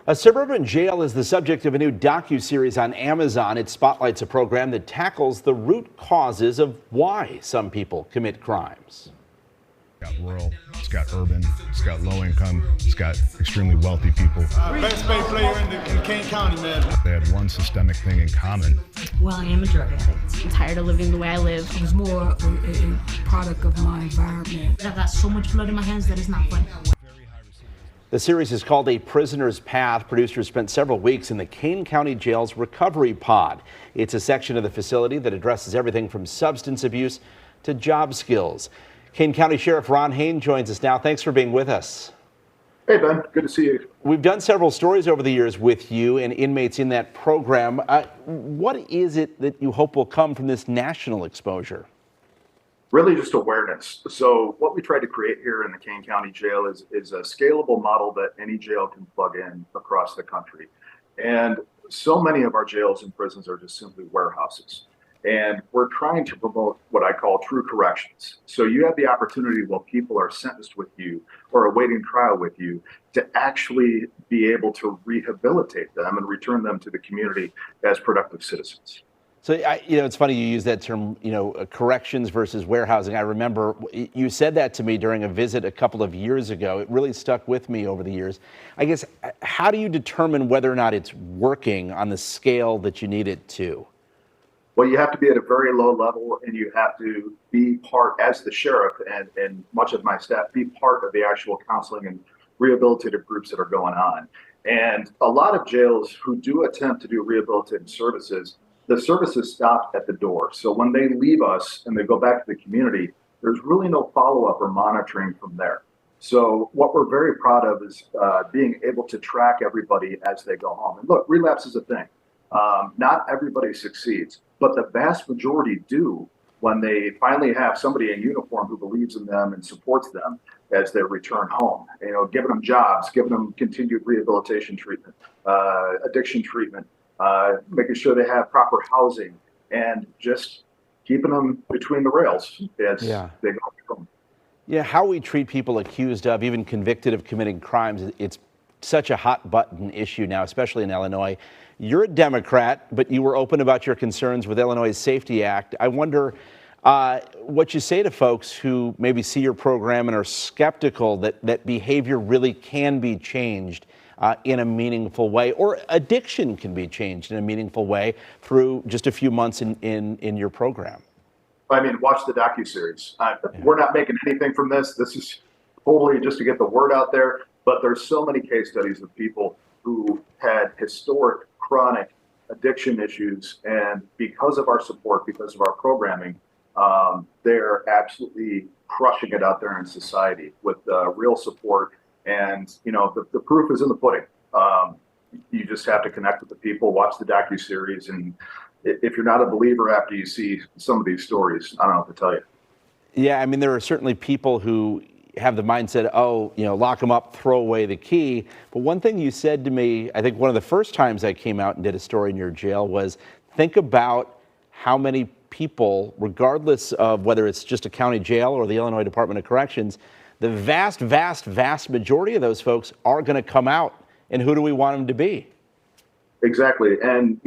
A suburban jail is the subject of a new docuseries on Amazon. It spotlights a program that tackles the root causes of why some people commit crimes. It's got rural, it's got urban, it's got low income, it's got extremely wealthy people. Best paid player in Kane County, man. They had one systemic thing in common. Well, I am a drug addict. I'm tired of living the way I live. I was more a product of my environment. I've got so much blood in my hands that it's not funny. The series is called A Prisoner's Path. Producers spent several weeks in the Kane County Jail's Recovery Pod. It's a section of the facility that addresses everything from substance abuse to job skills. Kane County Sheriff Ron Hain joins us now. Thanks for being with us. Hey, Ben. Good to see you. We've done several stories over the years with you and inmates in that program. What is it that you hope will come from this national exposure? Really just awareness. So what we try to create here in the Kane County Jail is a scalable model that any jail can plug in across the country. And so many of our jails and prisons are just simply warehouses. And we're trying to promote what I call true corrections. So you have the opportunity while people are sentenced with you or awaiting trial with you to actually be able to rehabilitate them and return them to the community as productive citizens. So, it's funny you use that term, corrections versus warehousing. I remember you said that to me during a visit a couple of years ago. It really stuck with me over the years. I guess, how do you determine whether or not it's working on the scale that you need it to? Well, you have to be at a very low level, and you have to be part, as the sheriff and much of my staff, be part of the actual counseling and rehabilitative groups that are going on. And a lot of jails who do attempt to do rehabilitative services, the services stop at the door. So when they leave us and they go back to the community, there's really no follow-up or monitoring from there. So what we're very proud of is being able to track everybody as they go home. And look, relapse is a thing. Not everybody succeeds, but the vast majority do when they finally have somebody in uniform who believes in them and supports them as they return home. Giving them jobs, giving them continued rehabilitation treatment, addiction treatment, making sure they have proper housing, and just keeping them between the rails as they go home. Yeah, how we treat people accused of, even convicted of committing crimes, it's such a hot button issue now, especially in Illinois. You're a Democrat, but you were open about your concerns with Illinois' Safety Act. I wonder what you say to folks who maybe see your program and are skeptical that behavior really can be changed in a meaningful way, or addiction can be changed in a meaningful way through just a few months in your program. I mean, watch the docuseries. We're not making anything from this. This is totally just to get the word out there. But there's so many case studies of people who had historic chronic addiction issues, and because of our support, because of our programming, they're absolutely crushing it out there in society with real support. And the proof is in the pudding. You just have to connect with the people, watch the docuseries, and if you're not a believer after you see some of these stories, I don't know what to tell you. Yeah, I mean, there are certainly people who have the mindset, lock them up, throw away the key. But one thing you said to me, I think one of the first times I came out and did a story in your jail, was think about how many people, regardless of whether it's just a county jail or the Illinois Department of Corrections, the vast, vast, vast majority of those folks are going to come out. And who do we want them to be? Exactly. And,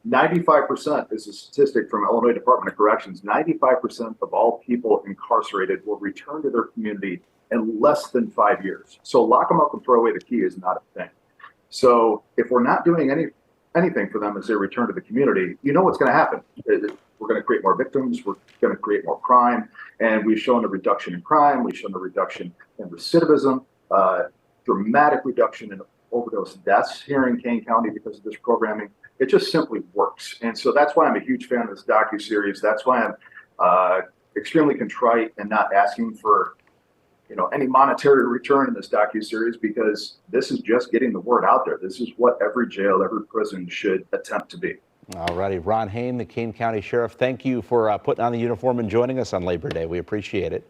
95% is a statistic from Illinois Department of Corrections. 95% of all people incarcerated will return to their community in less than 5 years. So lock them up and throw away the key is not a thing. So if we're not doing anything for them as they return to the community, you know what's going to happen. We're going to create more victims. We're going to create more crime. And we've shown a reduction in crime. We've shown a reduction in recidivism, dramatic reduction in overdose deaths here in Kane County because of this programming. It just simply works. And so that's why I'm a huge fan of this docuseries. That's why I'm extremely contrite and not asking for any monetary return in this docuseries, because this is just getting the word out there. This is what every jail, every prison should attempt to be. All righty. Ron Hain, the Kane County Sheriff, thank you for putting on the uniform and joining us on Labor Day. We appreciate it.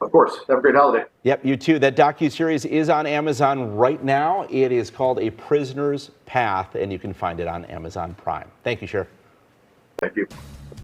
Of course. Have a great holiday. Yep, you too. That docuseries is on Amazon right now. It is called A Prisoner's Path, and you can find it on Amazon Prime. Thank you, Sheriff. Thank you.